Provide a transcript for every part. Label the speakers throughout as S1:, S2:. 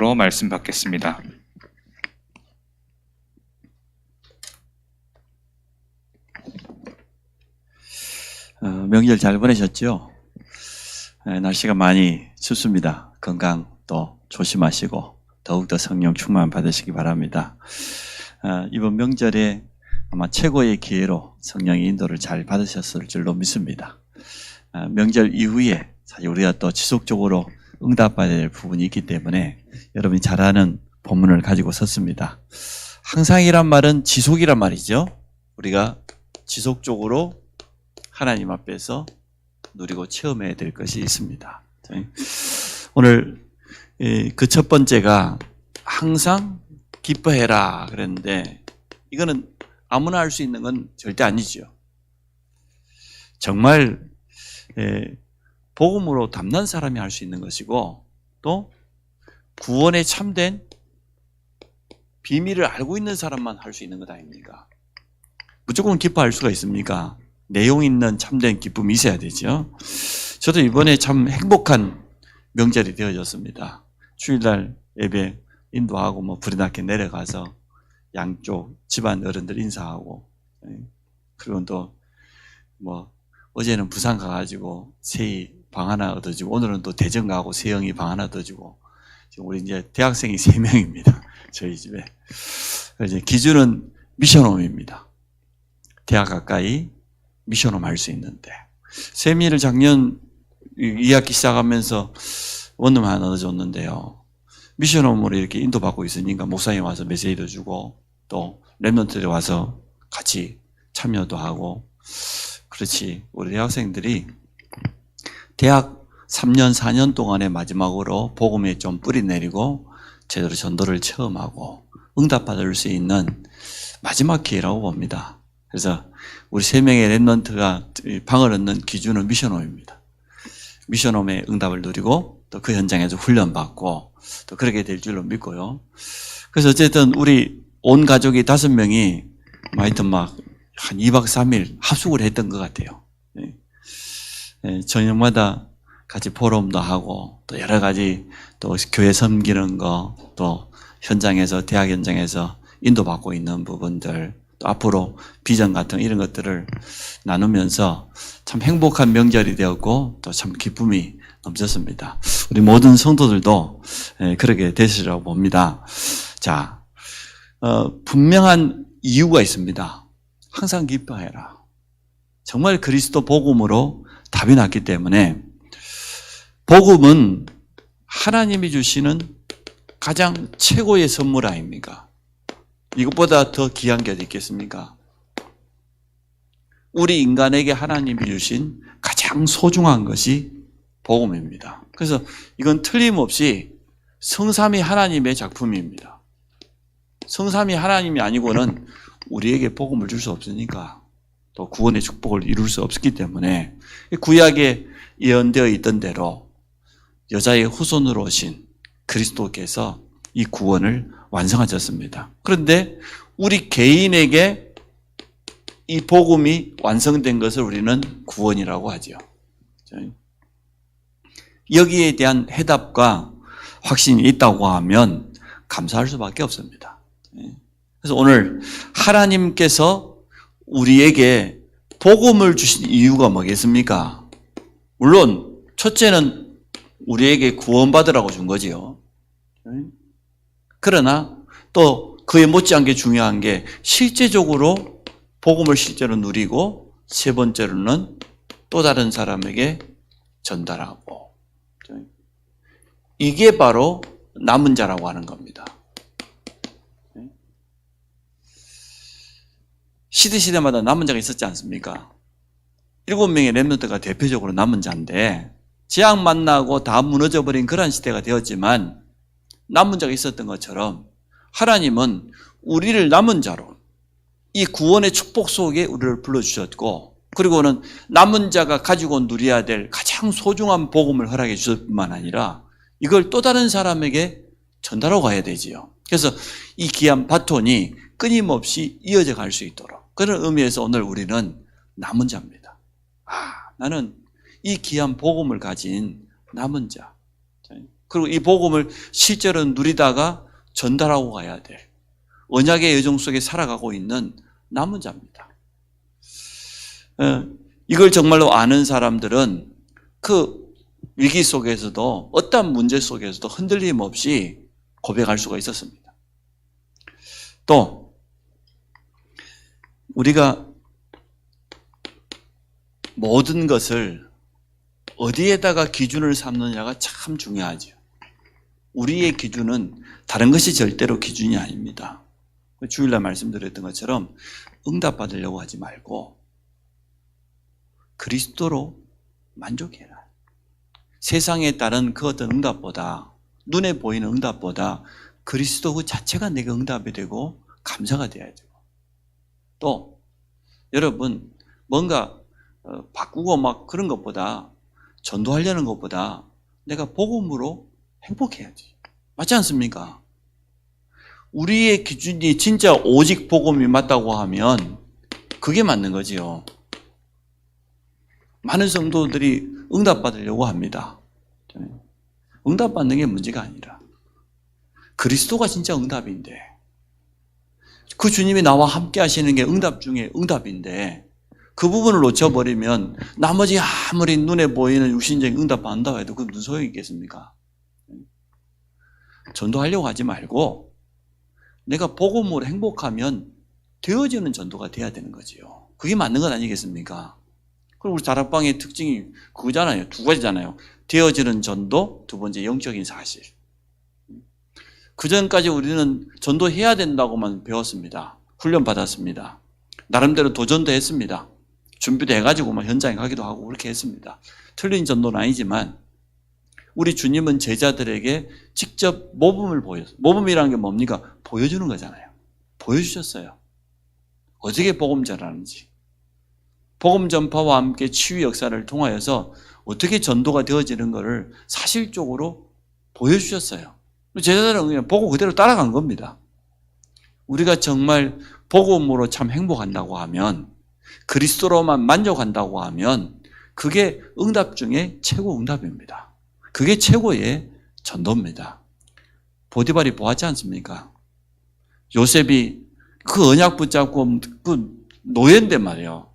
S1: 제목으로 말씀 받겠습니다.
S2: 명절 잘 보내셨죠? 날씨가 많이 춥습니다. 건강 또 조심하시고 더욱더 성령 충만 받으시기 바랍니다. 이번 명절에 아마 최고의 기회로 성령의 인도를 잘 받으셨을 줄로 믿습니다. 명절 이후에 사실 우리가 또 지속적으로 응답받아야 될 부분이 있기 때문에 여러분이 잘 아는 본문을 가지고 섰습니다. 항상이란 말은 지속이란 말이죠. 우리가 지속적으로 하나님 앞에서 누리고 체험해야 될 것이 있습니다. 오늘 그 첫 번째가 항상 기뻐해라 그랬는데, 이거는 아무나 할 수 있는 건 절대 아니죠. 정말 복음으로 담난 사람이 할 수 있는 것이고, 또 구원에 참된 비밀을 알고 있는 사람만 할 수 있는 것 아닙니까? 무조건 기뻐할 수가 있습니까? 내용 있는 참된 기쁨이 있어야 되죠. 저도 이번에 참 행복한 명절이 되어졌습니다. 주일날 예배 인도하고 불이 나게 내려가서 양쪽 집안 어른들 인사하고, 그리고 또 어제는 부산 가가지고 세희 방 하나 얻어주고, 오늘은 또 대전 가고 세영이 방 하나 얻어주고, 지금 우리 이제 대학생이 3명입니다. 저희 집에. 이제 기준은 미션홈입니다. 대학 가까이 미션홈 할 수 있는데, 세미를 작년 2학기 시작하면서 원룸 하나 얻어줬는데요. 미션홈으로 이렇게 인도받고 있으니까 목사님 와서 메시지도 주고, 또 랩런트들이 와서 같이 참여도 하고, 그렇지. 우리 대학생들이 대학 3년, 4년 동안의 마지막으로 복음에 좀 뿌리 내리고 제대로 전도를 체험하고 응답받을 수 있는 마지막 기회라고 봅니다. 그래서 우리 3명의 랩런트가 방을 얻는 기준은 미션홈입니다. 미션홈의 응답을 누리고 또 그 현장에서 훈련받고 또 그렇게 될 줄로 믿고요. 그래서 어쨌든 우리 온 가족이 5명이 하여튼 한 2박 3일 합숙을 했던 것 같아요. 저녁마다 같이 포럼도 하고 또 여러 가지 또 교회 섬기는 거, 또 현장에서 대학 현장에서 인도받고 있는 부분들, 또 앞으로 비전 같은 이런 것들을 나누면서 참 행복한 명절이 되었고 또 참 기쁨이 넘쳤습니다. 우리 모든 성도들도 그렇게 되시라고 봅니다. 자, 분명한 이유가 있습니다. 항상 기뻐해라. 정말 그리스도 복음으로 답이 났기 때문에, 복음은 하나님이 주시는 가장 최고의 선물 아닙니까? 이것보다 더 귀한 게 어디 있겠습니까? 우리 인간에게 하나님이 주신 가장 소중한 것이 복음입니다. 그래서 이건 틀림없이 성삼위 하나님의 작품입니다. 성삼위 하나님이 아니고는 우리에게 복음을 줄 수 없으니까, 또 구원의 축복을 이룰 수 없기 때문에 구약에 예언되어 있던 대로 여자의 후손으로 오신 그리스도께서 이 구원을 완성하셨습니다. 그런데 우리 개인에게 이 복음이 완성된 것을 우리는 구원이라고 하죠. 여기에 대한 해답과 확신이 있다고 하면 감사할 수밖에 없습니다. 그래서 오늘 하나님께서 우리에게 복음을 주신 이유가 뭐겠습니까? 물론 첫째는 우리에게 구원받으라고 준 거지요. 그러나 또 그에 못지않게 중요한 게 실제적으로 복음을 실제로 누리고, 세 번째로는 또 다른 사람에게 전달하고, 이게 바로 남은 자라고 하는 겁니다. 시대마다 남은 자가 있었지 않습니까? 7명의 렘넌트가 대표적으로 남은 자인데, 재앙 만나고 다 무너져버린 그런 시대가 되었지만 남은 자가 있었던 것처럼 하나님은 우리를 남은 자로 이 구원의 축복 속에 우리를 불러주셨고, 그리고는 남은 자가 가지고 누려야 될 가장 소중한 복음을 허락해 주셨을 뿐만 아니라 이걸 또 다른 사람에게 전달하고 가야 되지요. 그래서 이 귀한 바톤이 끊임없이 이어져 갈 수 있도록, 그런 의미에서 오늘 우리는 남은 자입니다. 나는 이 귀한 복음을 가진 남은 자. 그리고 이 복음을 실제로 누리다가 전달하고 가야 될 언약의 여정 속에 살아가고 있는 남은 자입니다. 이걸 정말로 아는 사람들은 그 위기 속에서도 어떤 문제 속에서도 흔들림 없이 고백할 수가 있었습니다. 또 우리가 모든 것을 어디에다가 기준을 삼느냐가 참 중요하죠. 우리의 기준은 다른 것이 절대로 기준이 아닙니다. 주일날 말씀드렸던 것처럼 응답받으려고 하지 말고 그리스도로 만족해라. 세상에 따른 그 어떤 응답보다, 눈에 보이는 응답보다 그리스도 그 자체가 내게 응답이 되고 감사가 돼야 되고, 또 여러분 뭔가 바꾸고 막 그런 것보다, 전도하려는 것보다 내가 복음으로 행복해야지. 맞지 않습니까? 우리의 기준이 진짜 오직 복음이 맞다고 하면 그게 맞는 거지요. 많은 성도들이 응답받으려고 합니다. 응답받는 게 문제가 아니라 그리스도가 진짜 응답인데, 그 주님이 나와 함께 하시는 게 응답 중에 응답인데 그 부분을 놓쳐버리면 나머지 아무리 눈에 보이는 육신적인 응답 받는다고 해도 그게 무슨 소용이 있겠습니까? 전도하려고 하지 말고 내가 복음으로 행복하면 되어지는 전도가 돼야 되는 거지요. 그게 맞는 것 아니겠습니까? 그리고 우리 다락방의 특징이 그거잖아요. 두 가지잖아요. 되어지는 전도, 두 번째 영적인 사실. 그 전까지 우리는 전도해야 된다고만 배웠습니다. 훈련 받았습니다. 나름대로 도전도 했습니다. 준비도 해가지고 막 현장에 가기도 하고 그렇게 했습니다. 틀린 전도는 아니지만 우리 주님은 제자들에게 직접 모범을 보였어요. 모범이라는 게 뭡니까? 보여주는 거잖아요. 보여주셨어요. 어떻게 복음 전하는지. 복음 전파와 함께 치유 역사를 통하여서 어떻게 전도가 되어지는 것을 사실적으로 보여주셨어요. 제자들은 그냥 보고 그대로 따라간 겁니다. 우리가 정말 복음으로 참 행복한다고 하면, 그리스도로만 만족한다고 하면 그게 응답 중에 최고 응답입니다. 그게 최고의 전도입니다. 보디발이 보았지 않습니까? 요셉이 그 언약 붙잡고 그 노예인데 말이에요.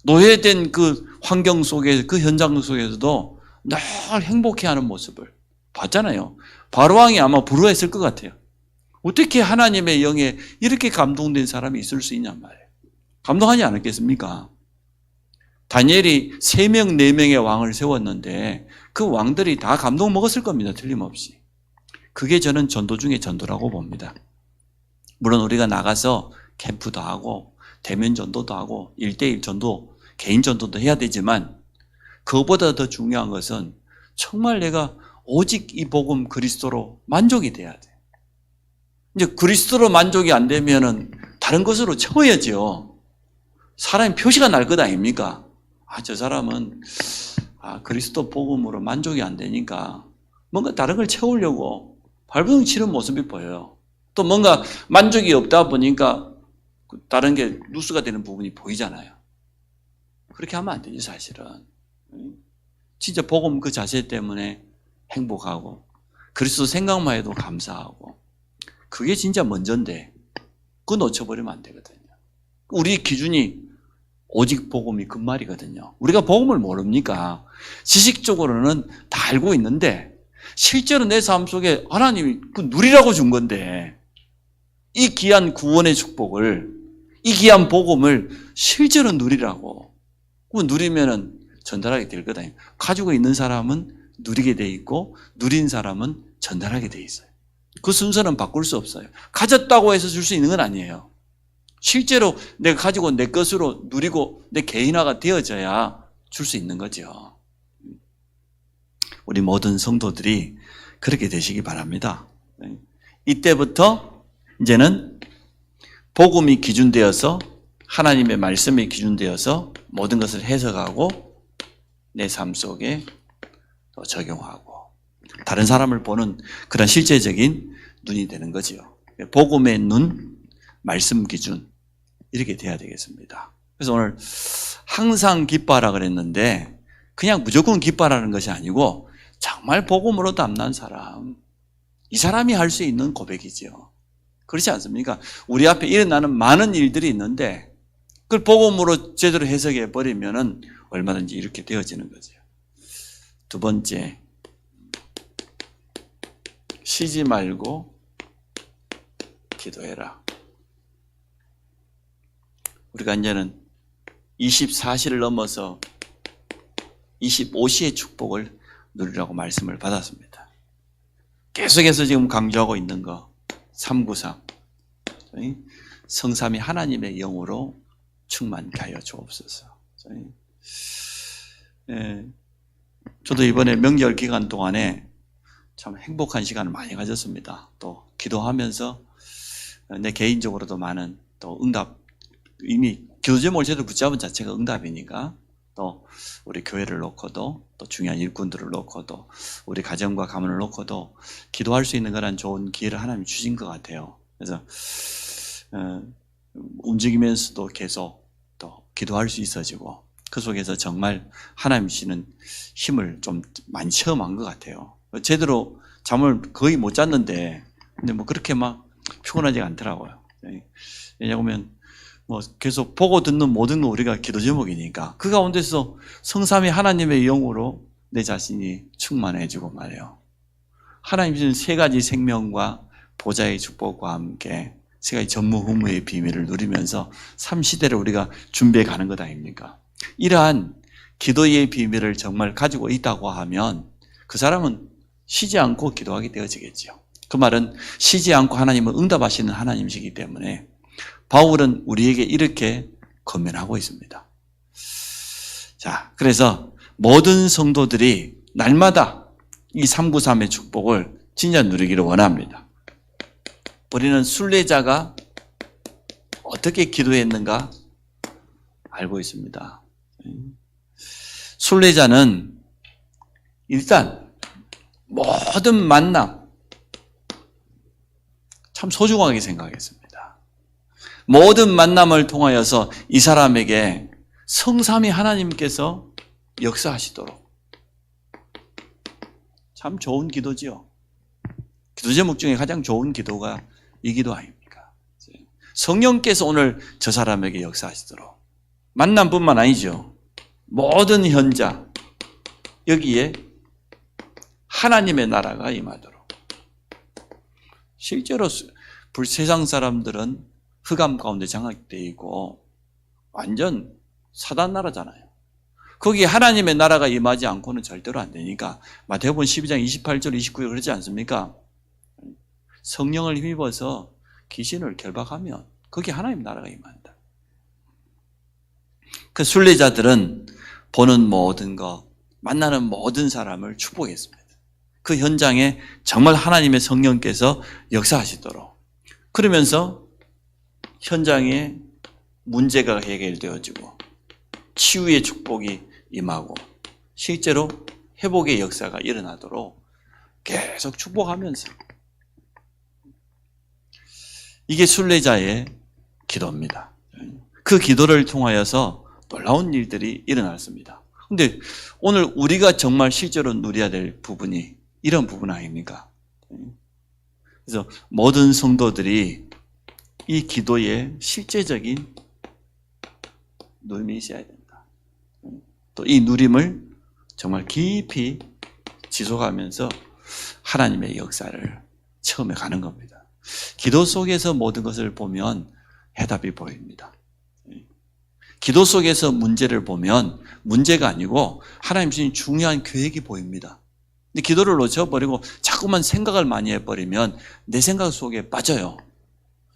S2: 노예된 그 환경 속에, 그 현장 속에서도 늘 행복해하는 모습을 봤잖아요. 바로왕이 아마 부러워했을 것 같아요. 어떻게 하나님의 영에 이렇게 감동된 사람이 있을 수 있냔 말이에요. 감동하지 않았겠습니까? 다니엘이 3명, 4명의 왕을 세웠는데 그 왕들이 다 감동 먹었을 겁니다. 틀림없이. 그게 저는 전도 중에 전도라고 봅니다. 물론 우리가 나가서 캠프도 하고 대면 전도도 하고 1대1 전도, 개인 전도도 해야 되지만 그것보다 더 중요한 것은 정말 내가 오직 이 복음 그리스도로 만족이 돼야 돼. 이제 그리스도로 만족이 안 되면은 다른 것으로 채워야죠. 사람이 표시가 날 것 아닙니까? 저 사람은 그리스도 복음으로 만족이 안 되니까 뭔가 다른 걸 채우려고 발버둥 치는 모습이 보여요. 또 뭔가 만족이 없다 보니까 다른 게 누수가 되는 부분이 보이잖아요. 그렇게 하면 안 되지 사실은. 진짜 복음 그 자세 때문에 행복하고 그리스도 생각만 해도 감사하고 그게 진짜 먼저인데 그거 놓쳐버리면 안 되거든요. 우리 기준이 오직 복음이 그 말이거든요. 우리가 복음을 모릅니까? 지식적으로는 다 알고 있는데 실제로 내 삶 속에 하나님이 그 누리라고 준 건데 이 귀한 구원의 축복을, 이 귀한 복음을 실제로 누리라고. 그 누리면은 전달하게 될 거다. 가지고 있는 사람은 누리게 돼 있고 누린 사람은 전달하게 돼 있어요. 그 순서는 바꿀 수 없어요. 가졌다고 해서 줄 수 있는 건 아니에요. 실제로 내가 가지고 내 것으로 누리고 내 개인화가 되어져야 줄 수 있는 거죠. 우리 모든 성도들이 그렇게 되시기 바랍니다. 이때부터 이제는 복음이 기준되어서 하나님의 말씀이 기준되어서 모든 것을 해석하고 내 삶 속에 또 적용하고 다른 사람을 보는 그런 실제적인 눈이 되는 거지요. 복음의 눈, 말씀 기준 이렇게 돼야 되겠습니다. 그래서 오늘 항상 기뻐하라 그랬는데 그냥 무조건 기뻐하라는 것이 아니고 정말 복음으로 담난 사람, 이 사람이 할 수 있는 고백이죠. 그렇지 않습니까? 우리 앞에 일어나는 많은 일들이 있는데 그걸 복음으로 제대로 해석해 버리면은 얼마든지 이렇게 되어지는 거죠. 두 번째, 쉬지 말고 기도해라. 우리가 이제는 24시를 넘어서 25시의 축복을 누리라고 말씀을 받았습니다. 계속해서 지금 강조하고 있는 거 393 성삼위 하나님의 영으로 충만케 하여 주옵소서. 저도 이번에 명절 기간 동안에 참 행복한 시간을 많이 가졌습니다. 또 기도하면서 내 개인적으로도 많은 또 응답, 이미 기도 제목을 제대로 붙잡은 자체가 응답이니까 또 우리 교회를 놓고도 또 중요한 일꾼들을 놓고도 우리 가정과 가문을 놓고도 기도할 수 있는 그런 좋은 기회를 하나님이 주신 것 같아요. 그래서 움직이면서도 계속 또 기도할 수 있어지고 그 속에서 정말 하나님 주시는 힘을 좀 많이 체험한 것 같아요. 제대로 잠을 거의 못 잤는데 근데 뭐 그렇게 막 피곤하지가 않더라고요. 왜냐하면 뭐 계속 보고 듣는 모든 거 우리가 기도 제목이니까 그 가운데서 성삼위 하나님의 영으로 내 자신이 충만해지고 말이에요. 하나님 주신 세 가지 생명과 보좌의 축복과 함께 세 가지 전무후무의 비밀을 누리면서 삼시대를 우리가 준비해 가는 것 아닙니까? 이러한 기도의 비밀을 정말 가지고 있다고 하면 그 사람은 쉬지 않고 기도하게 되어지겠죠. 그 말은 쉬지 않고 하나님은 응답하시는 하나님이시기 때문에 바울은 우리에게 이렇게 권면하고 있습니다. 자, 그래서 모든 성도들이 날마다 이 393의 축복을 진짜 누리기를 원합니다. 우리는 순례자가 어떻게 기도했는가 알고 있습니다. 순례자는 일단 모든 만남 참 소중하게 생각했습니다. 모든 만남을 통하여서 이 사람에게 성삼위 하나님께서 역사하시도록 참 좋은 기도지요. 기도 제목 중에 가장 좋은 기도가 이 기도 아닙니까? 성령께서 오늘 저 사람에게 역사하시도록 만남뿐만 아니죠. 모든 현장 여기에 하나님의 나라가 임하도록. 실제로 세상 사람들은 흑암 가운데 장악되어 있고 완전 사단 나라잖아요. 거기에 하나님의 나라가 임하지 않고는 절대로 안 되니까 마태복음 12장 28절 29절 그러지 않습니까? 성령을 힘입어서 귀신을 결박하면 거기에 하나님 나라가 임한다. 그 순례자들은 보는 모든 것, 만나는 모든 사람을 축복했습니다. 그 현장에 정말 하나님의 성령께서 역사하시도록. 그러면서 현장에 문제가 해결되어지고 치유의 축복이 임하고 실제로 회복의 역사가 일어나도록 계속 축복하면서 이게 순례자의 기도입니다. 그 기도를 통하여서 놀라운 일들이 일어났습니다. 그런데 오늘 우리가 정말 실제로 누려야 될 부분이 이런 부분 아닙니까? 그래서 모든 성도들이 이 기도에 실제적인 누림이 있어야 된다. 또 이 누림을 정말 깊이 지속하면서 하나님의 역사를 처음에 가는 겁니다. 기도 속에서 모든 것을 보면 해답이 보입니다. 기도 속에서 문제를 보면 문제가 아니고 하나님 주신 중요한 계획이 보입니다. 근데 기도를 놓쳐버리고 자꾸만 생각을 많이 해버리면 내 생각 속에 빠져요.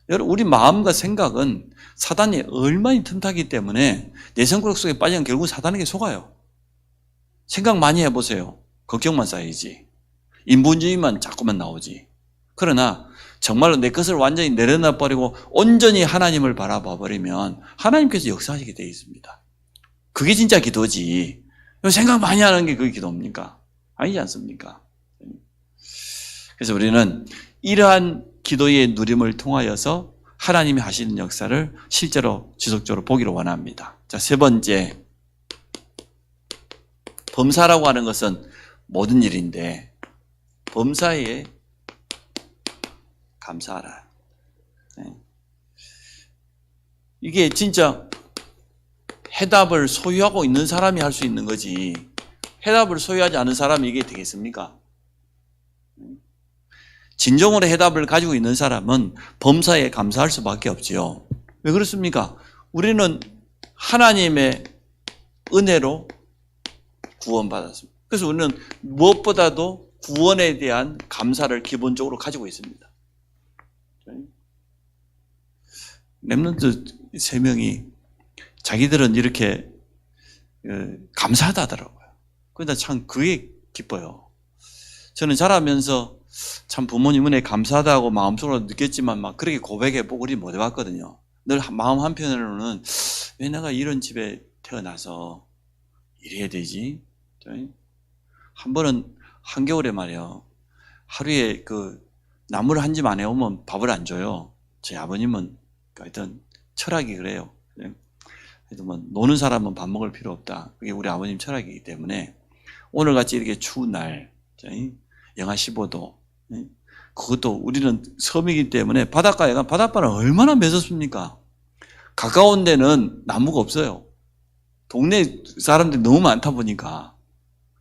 S2: 여러분, 우리 마음과 생각은 사단이 얼마나 틈타기 때문에 내 생각 속에 빠지면 결국 사단에게 속아요. 생각 많이 해보세요. 걱정만 쌓이지. 인본주의만 자꾸만 나오지. 그러나 정말로 내 것을 완전히 내려놔버리고 온전히 하나님을 바라봐 버리면 하나님께서 역사하시게 되어 있습니다. 그게 진짜 기도지. 생각 많이 하는 게 그게 기도입니까? 아니지 않습니까? 그래서 우리는 이러한 기도의 누림을 통하여서 하나님이 하시는 역사를 실제로 지속적으로 보기를 원합니다. 자, 세 번째, 범사라고 하는 것은 모든 일인데 범사에 감사하라. 네. 이게 진짜 해답을 소유하고 있는 사람이 할 수 있는 거지, 해답을 소유하지 않은 사람이 이게 되겠습니까? 진정으로 해답을 가지고 있는 사람은 범사에 감사할 수밖에 없지요. 왜 그렇습니까? 우리는 하나님의 은혜로 구원받았습니다. 그래서 우리는 무엇보다도 구원에 대한 감사를 기본적으로 가지고 있습니다. 렘넌트 3명이 자기들은 이렇게 감사하다 하더라고요. 그러니까 참 그게 기뻐요. 저는 자라면서 참 부모님 은혜 감사하다고 마음속으로 느꼈지만 막 그렇게 고백해보고 우리 못 해봤거든요. 늘 마음 한편으로는 왜 내가 이런 집에 태어나서 이래야 되지? 한 번은 한겨울에 말이에요. 하루에 그 나물 한 집 안에 오면 밥을 안 줘요. 저희 아버님은 하여튼 철학이 그래요. 그래도 뭐 노는 사람은 밥 먹을 필요 없다. 그게 우리 아버님 철학이기 때문에 오늘같이 이렇게 추운 날, 영하 15도, 그것도 우리는 섬이기 때문에 바닷가에 가면 바닷바람 얼마나 매섭습니까? 가까운 데는 나무가 없어요. 동네 사람들이 너무 많다 보니까.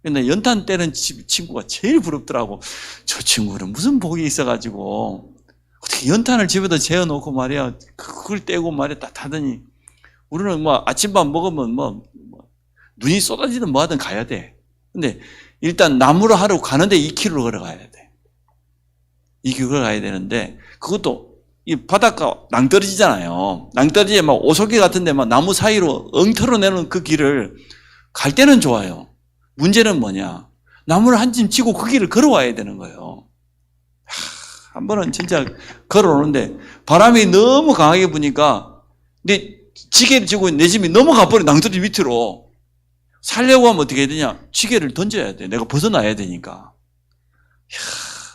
S2: 근데 연탄 떼는 친구가 제일 부럽더라고. 저 친구는 무슨 복이 있어가지고 어떻게 연탄을 집에다 재워놓고 말이야 그걸 떼고 말이야 딱 하더니, 우리는 뭐 아침밥 먹으면 뭐 눈이 쏟아지든 뭐하든 가야 돼. 근데 일단 나무를 하러 가는데 2km 걸어가야 돼. 2km 걸어가야 되는데, 그것도 이 바닷가 낭떠러지잖아요. 낭떠러지에 막 오솔길 같은 데 막 나무 사이로 엉터로 내는 그 길을 갈 때는 좋아요. 문제는 뭐냐? 나무를 한 짐 치고 그 길을 걸어와야 되는 거예요. 한 번은 진짜 걸어오는데 바람이 너무 강하게 부니까 근데 지게를 지고 내 짐이 넘어가 버려. 낭떠러지 밑으로. 살려고 하면 어떻게 해야 되냐? 지게를 던져야 돼. 내가 벗어나야 되니까.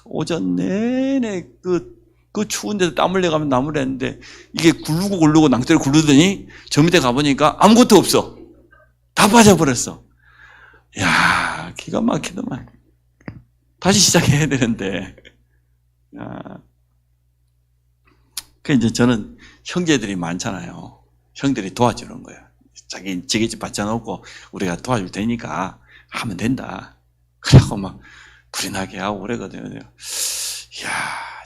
S2: 오전 내내 그 추운 데서 땀 흘려가면 나무를 했는데 이게 굴르고 낭떠러지 굴르더니 저 밑에 가보니까 아무것도 없어. 다 빠져버렸어. 야, 기가 막히더만. 다시 시작해야 되는데. 그 이제 저는 형제들이 많잖아요. 형들이 도와주는 거예요. 자기 집 받쳐놓고 우리가 도와줄 테니까 하면 된다. 그러고 막 불이 나게 하고 그러거든요. 이야,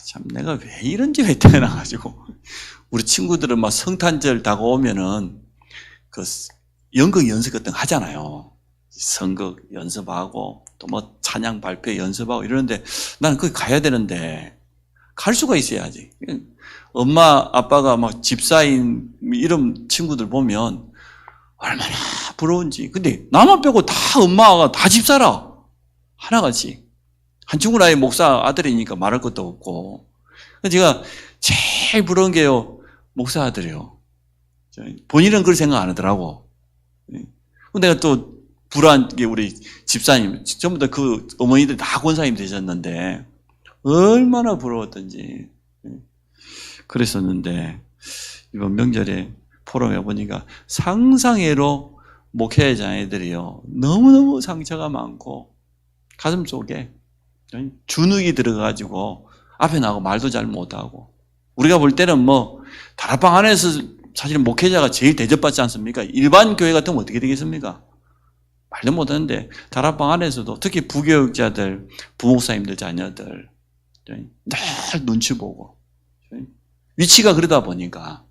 S2: 참 내가 왜 이런 집에 태어나가지고. 우리 친구들은 막 성탄절 다가오면은 그 연극 연습 같은 거 하잖아요. 선극 연습하고 또 뭐 찬양 발표 연습하고 이러는데 나는 거기 가야 되는데 갈 수가 있어야지. 엄마 아빠가 막 집사인 이런 친구들 보면 얼마나 부러운지. 근데 나만 빼고 다 엄마가 다 집사라. 하나같이. 한 친구는 아예 목사 아들이니까 말할 것도 없고. 제가 제일 부러운 게요, 목사 아들이요. 본인은 그걸 생각 안 하더라고. 내가 또 불안 게 우리 집사님, 전부 다 그 어머니들 다 권사님 되셨는데 얼마나 부러웠던지. 그랬었는데 이번 명절에 포럼에 보니까 상상외로 목회 자녀들이요 너무너무 상처가 많고 가슴 속에 주눅이 들어가지고 앞에 나가고 말도 잘 못하고, 우리가 볼 때는 뭐 다락방 안에서 사실 목회자가 제일 대접받지 않습니까? 일반 교회 같으면 어떻게 되겠습니까? 말도 못하는데 다락방 안에서도 특히 부교육자들, 부목사님들 자녀들 늘 눈치 보고 위치가 그러다 보니까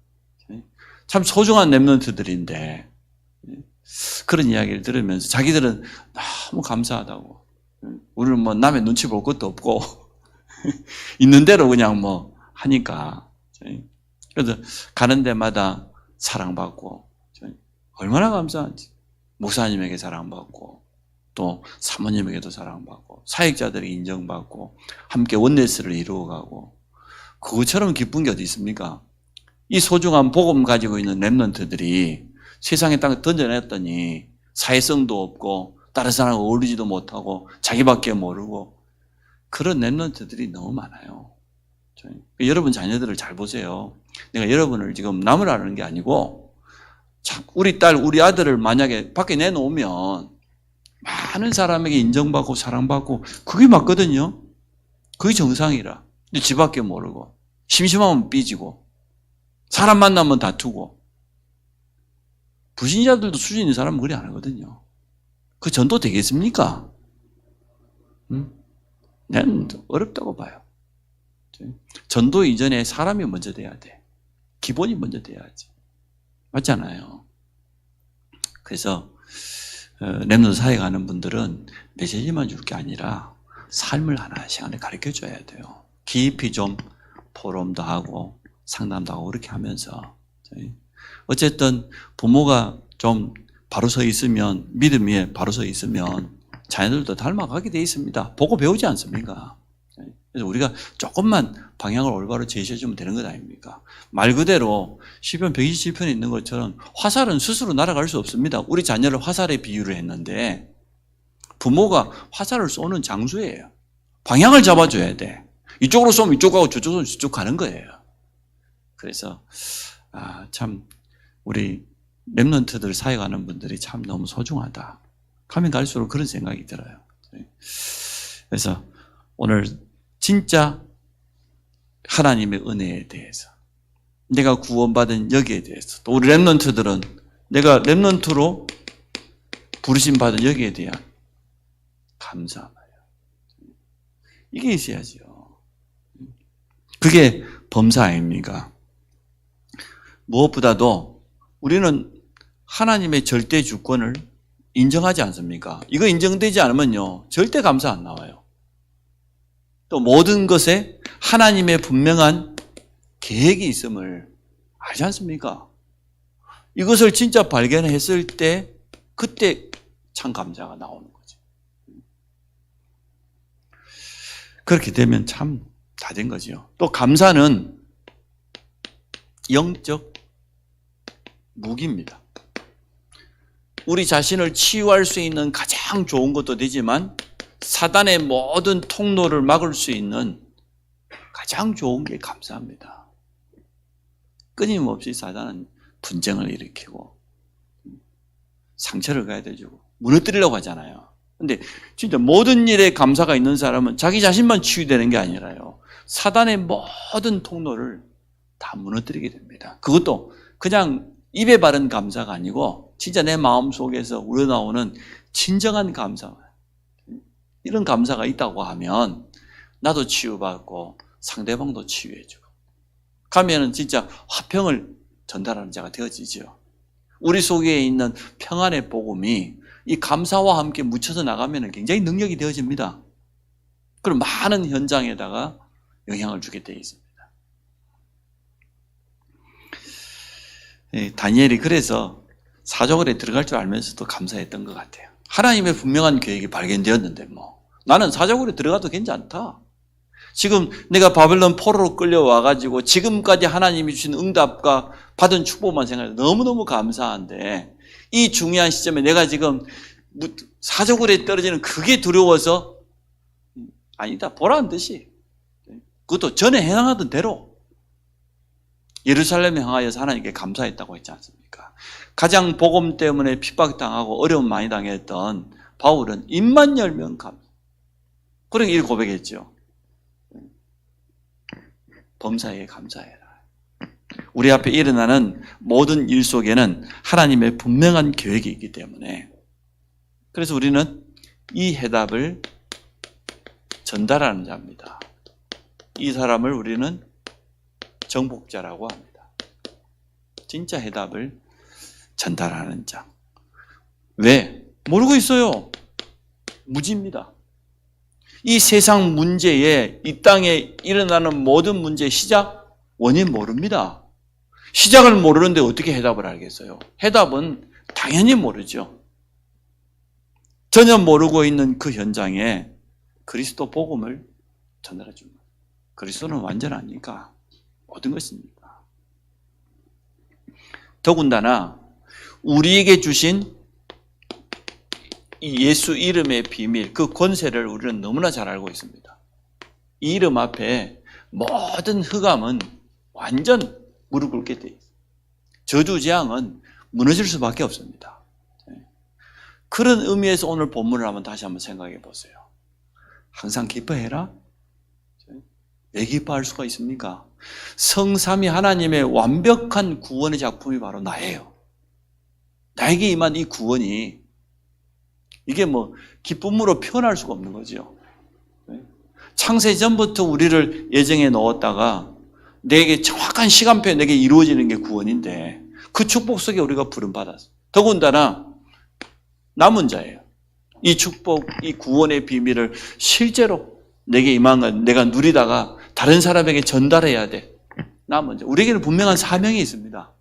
S2: 참 소중한 렘넌트들인데 그런 이야기를 들으면서 자기들은 너무 감사하다고. 우리는 뭐 남의 눈치 볼 것도 없고 있는 대로 그냥 뭐 하니까. 그래서 가는 데마다 사랑받고 얼마나 감사한지. 목사님에게 사랑받고 또 사모님에게도 사랑받고 사역자들에게 인정받고 함께 원네스를 이루어가고, 그것처럼 기쁜 게 어디 있습니까? 이 소중한 복음 가지고 있는 렘넌트들이 세상에 딱 던져냈더니 사회성도 없고 다른 사람과 어울리지도 못하고 자기밖에 모르고 그런 렘넌트들이 너무 많아요. 여러분 자녀들을 잘 보세요. 내가 여러분을 지금 나무라는 게 아니고 참 우리 딸, 우리 아들을 만약에 밖에 내놓으면 많은 사람에게 인정받고 사랑받고 그게 맞거든요. 그게 정상이라. 근데 지 밖에 모르고 심심하면 삐지고 사람 만나면 다투고 불신자들도 수준 있는 사람은 그래 안 하거든요. 그 전도 되겠습니까? 나는 어렵다고 봐요. 전도 이전에 사람이 먼저 돼야 돼. 기본이 먼저 돼야지. 맞잖아요. 그래서 렘넌트 사회 가는 분들은 메시지만 줄 게 아니라 삶을 하나씩 하나 가르쳐 줘야 돼요. 깊이 좀 포럼도 하고 상담도 하고 그렇게 하면서 어쨌든 부모가 좀 바로 서 있으면 믿음이 바로 서 있으면 자녀들도 닮아가게 돼 있습니다. 보고 배우지 않습니까? 그래서 우리가 조금만 방향을 올바로 제시해주면 되는 것 아닙니까? 말 그대로 시편 127편에 있는 것처럼 화살은 스스로 날아갈 수 없습니다. 우리 자녀를 화살에 비유를 했는데 부모가 화살을 쏘는 장수예요. 방향을 잡아줘야 돼. 이쪽으로 쏘면 이쪽 가고 저쪽으로 쏘면 저쪽 가는 거예요. 그래서 참 우리 렘넌트들 사회 가는 분들이 참 너무 소중하다. 가면 갈수록 그런 생각이 들어요. 그래서 오늘 진짜 하나님의 은혜에 대해서 내가 구원받은 여기에 대해서 또 우리 렘넌트들은 내가 렘넌트로 부르심 받은 여기에 대한 감사함이에요. 이게 있어야죠. 그게 범사 아닙니까? 무엇보다도 우리는 하나님의 절대 주권을 인정하지 않습니까? 이거 인정되지 않으면요 절대 감사 안 나와요. 또 모든 것에 하나님의 분명한 계획이 있음을 알지 않습니까? 이것을 진짜 발견했을 때 그때 참 감사가 나오는 거죠. 그렇게 되면 참 다 된 거죠. 또 감사는 영적 무기입니다. 우리 자신을 치유할 수 있는 가장 좋은 것도 되지만 사단의 모든 통로를 막을 수 있는 가장 좋은 게 감사합니다. 끊임없이 사단은 분쟁을 일으키고 상처를 가야 되고 무너뜨리려고 하잖아요. 근데 진짜 모든 일에 감사가 있는 사람은 자기 자신만 치유되는 게 아니라요. 사단의 모든 통로를 다 무너뜨리게 됩니다. 그것도 그냥 입에 바른 감사가 아니고 진짜 내 마음속에서 우러나오는 진정한 감사. 이런 감사가 있다고 하면 나도 치유받고 상대방도 치유해주고 가면은 진짜 화평을 전달하는 자가 되어지죠. 우리 속에 있는 평안의 복음이 이 감사와 함께 묻혀서 나가면 굉장히 능력이 되어집니다. 그럼 많은 현장에다가 영향을 주게 되어 있습니다. 다니엘이 그래서 사족을에 들어갈 줄 알면서도 감사했던 것 같아요. 하나님의 분명한 계획이 발견되었는데 나는 사족을에 들어가도 괜찮다. 지금 내가 바벨론 포로로 끌려와가지고 지금까지 하나님이 주신 응답과 받은 축복만 생각해서 너무너무 감사한데 이 중요한 시점에 내가 지금 사족을에 떨어지는 그게 두려워서 아니다. 보라는 듯이 그것도 전에 행하던 대로 예루살렘에 향하여서 하나님께 감사했다고 했지 않습니까? 가장 복음 때문에 핍박당하고 어려움 많이 당했던 바울은 입만 열면 감사. 그렇게 이렇게 고백했죠. 범사에 감사해라. 우리 앞에 일어나는 모든 일 속에는 하나님의 분명한 계획이 있기 때문에 그래서 우리는 이 해답을 전달하는 자입니다. 이 사람을 우리는 정복자라고 합니다. 진짜 해답을 전달하는 자. 왜? 모르고 있어요. 무지입니다. 이 세상 문제에 이 땅에 일어나는 모든 문제의 시작, 원인 모릅니다. 시작을 모르는데 어떻게 해답을 알겠어요? 해답은 당연히 모르죠. 전혀 모르고 있는 그 현장에 그리스도 복음을 전달해 줍니다. 그리스도는 완전하니까 모든 것입니다. 더군다나 우리에게 주신 이 예수 이름의 비밀, 그 권세를 우리는 너무나 잘 알고 있습니다. 이 이름 앞에 모든 흑암은 완전 무릎 꿇게 돼 있어요. 저주재앙은 무너질 수밖에 없습니다. 그런 의미에서 오늘 본문을 한번 다시 한번 생각해 보세요. 항상 기뻐해라? 왜 기뻐할 수가 있습니까? 성삼위 하나님의 완벽한 구원의 작품이 바로 나예요. 나에게 임한 이 구원이 이게 뭐 기쁨으로 표현할 수가 없는 거죠. 창세 전부터 우리를 예정해 넣었다가 내게 정확한 시간표에 내게 이루어지는 게 구원인데 그 축복 속에 우리가 부름받았어. 더군다나 남은 자예요. 이 축복, 이 구원의 비밀을 실제로 내게 임한 건 내가 누리다가 다른 사람에게 전달해야 돼. 남은 자. 우리에게는 분명한 사명이 있습니다.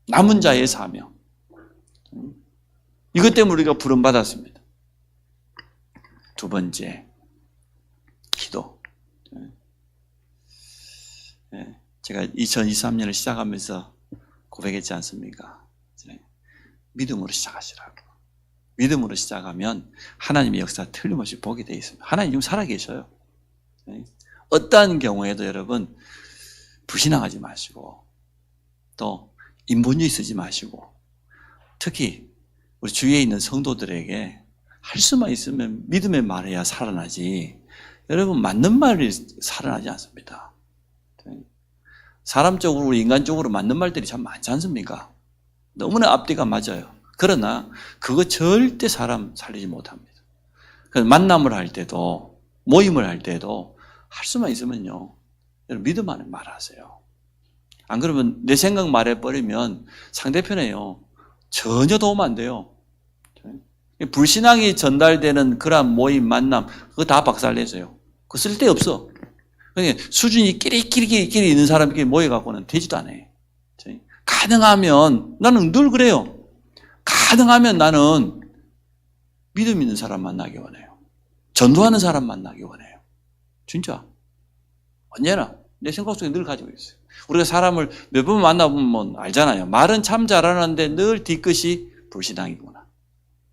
S2: 남은 자의 사명. 이것 때문에 우리가 부름받았습니다. 두 번째, 기도. 제가 2023년을 시작하면서 고백했지 않습니까? 믿음으로 시작하시라고. 믿음으로 시작하면 하나님의 역사 틀림없이 보게 되어 있습니다. 하나님 지금 살아계셔요. 어떠한 경우에도 여러분 불신앙하지 마시고 또 인본주의 쓰지 마시고 특히 우리 주위에 있는 성도들에게 할 수만 있으면 믿음의 말해야 살아나지 여러분 맞는 말이 살아나지 않습니다. 사람적으로 인간적으로 맞는 말들이 참 많지 않습니까? 너무나 앞뒤가 맞아요. 그러나 그거 절대 사람 살리지 못합니다. 그래서 만남을 할 때도 모임을 할 때도 할 수만 있으면요. 여러분 믿음 안에 말하세요. 안 그러면 내 생각 말해버리면 상대편에요. 전혀 도움 안 돼요. 불신앙이 전달되는 그런 모임 만남 그거 다 박살내세요. 그거 쓸데없어. 그러니까 수준이 끼리끼리 있는 사람끼리 모여갖고는 되지도 않아요. 가능하면 나는 늘 그래요. 가능하면 나는 믿음 있는 사람 만나기 원해요. 전도하는 사람 만나기 원해요. 진짜 언제나 내 생각 속에 늘 가지고 있어요. 우리가 사람을 몇 번 만나보면 알잖아요. 말은 참 잘하는데 늘 뒤끝이 불신앙이구나.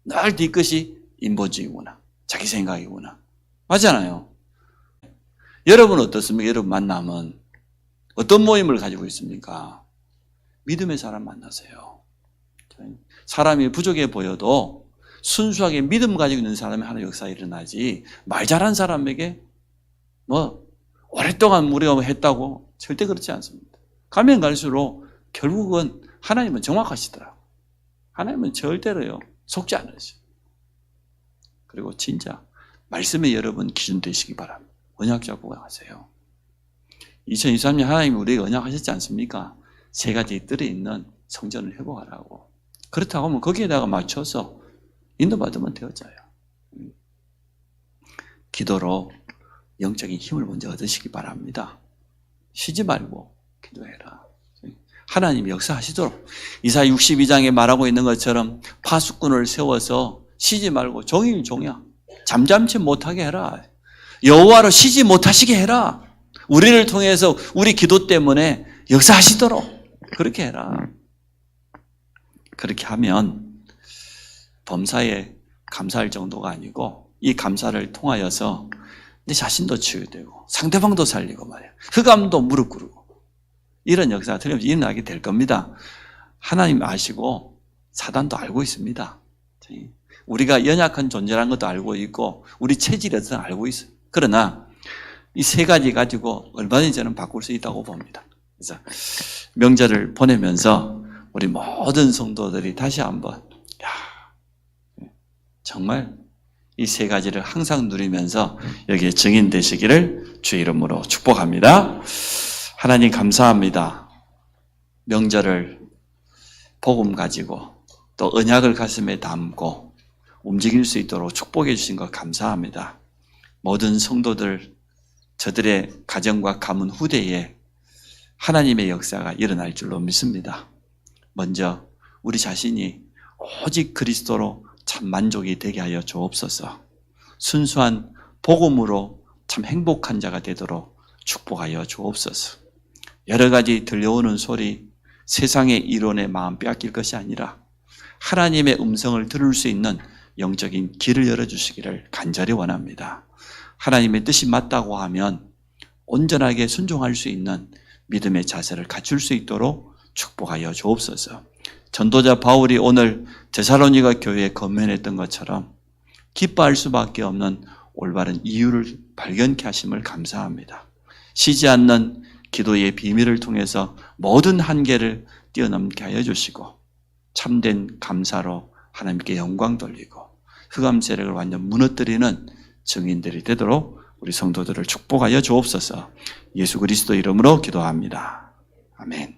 S2: 늘 뒤끝이 인본주의구나. 자기 생각이구나. 맞잖아요. 여러분 어떻습니까? 여러분 만남은 어떤 모임을 가지고 있습니까? 믿음의 사람 만나세요. 사람이 부족해 보여도 순수하게 믿음 가지고 있는 사람이 하나의 역사가 일어나지 말 잘하는 사람에게 뭐 오랫동안 우리가 했다고 절대 그렇지 않습니다. 가면 갈수록 결국은 하나님은 정확하시더라고요. 하나님은 절대로요 속지 않으셔요. 그리고 진짜 말씀에 여러분 기준 되시기 바랍니다. 언약 잡고 가세요. 2023년 하나님이 우리에게 언약하셨지 않습니까? 세 가지 뜰에 있는 성전을 회복하라고. 그렇다고 하면 거기에다가 맞춰서 인도받으면 되어져요. 기도로 영적인 힘을 먼저 얻으시기 바랍니다. 쉬지 말고 기도해라. 하나님이 역사하시도록 이사야 62장에 말하고 있는 것처럼 파수꾼을 세워서 쉬지 말고 종일 종야 잠잠치 못하게 해라. 여호와로 쉬지 못하시게 해라. 우리를 통해서 우리 기도 때문에 역사하시도록 그렇게 해라. 그렇게 하면 범사에 감사할 정도가 아니고 이 감사를 통하여서 내 자신도 치유되고 상대방도 살리고 말이야. 흑암도 무릎 꿇고 이런 역사가 틀림없이 일어나게 될 겁니다. 하나님 아시고 사단도 알고 있습니다. 우리가 연약한 존재라는 것도 알고 있고 우리 체질에 대해서 알고 있어요. 그러나 이 세 가지 가지고 얼마든지 저는 바꿀 수 있다고 봅니다. 그래서 명절을 보내면서 우리 모든 성도들이 다시 한번 정말 이 세 가지를 항상 누리면서 여기에 증인되시기를 주의 이름으로 축복합니다. 하나님 감사합니다. 명절을 복음 가지고 또 언약을 가슴에 담고 움직일 수 있도록 축복해 주신 것 감사합니다. 모든 성도들 저들의 가정과 가문 후대에 하나님의 역사가 일어날 줄로 믿습니다. 먼저 우리 자신이 오직 그리스도로 참 만족이 되게 하여 주옵소서. 순수한 복음으로 참 행복한 자가 되도록 축복하여 주옵소서. 여러 가지 들려오는 소리, 세상의 이론에 마음 빼앗길 것이 아니라 하나님의 음성을 들을 수 있는 영적인 길을 열어주시기를 간절히 원합니다. 하나님의 뜻이 맞다고 하면 온전하게 순종할 수 있는 믿음의 자세를 갖출 수 있도록 축복하여 주옵소서. 전도자 바울이 오늘 데살로니가 교회에 건면했던 것처럼 기뻐할 수밖에 없는 올바른 이유를 발견케 하심을 감사합니다. 쉬지 않는 기도의 비밀을 통해서 모든 한계를 뛰어넘게 하여 주시고 참된 감사로 하나님께 영광 돌리고 흑암 세력을 완전 무너뜨리는 증인들이 되도록 우리 성도들을 축복하여 주옵소서. 예수 그리스도 이름으로 기도합니다. 아멘.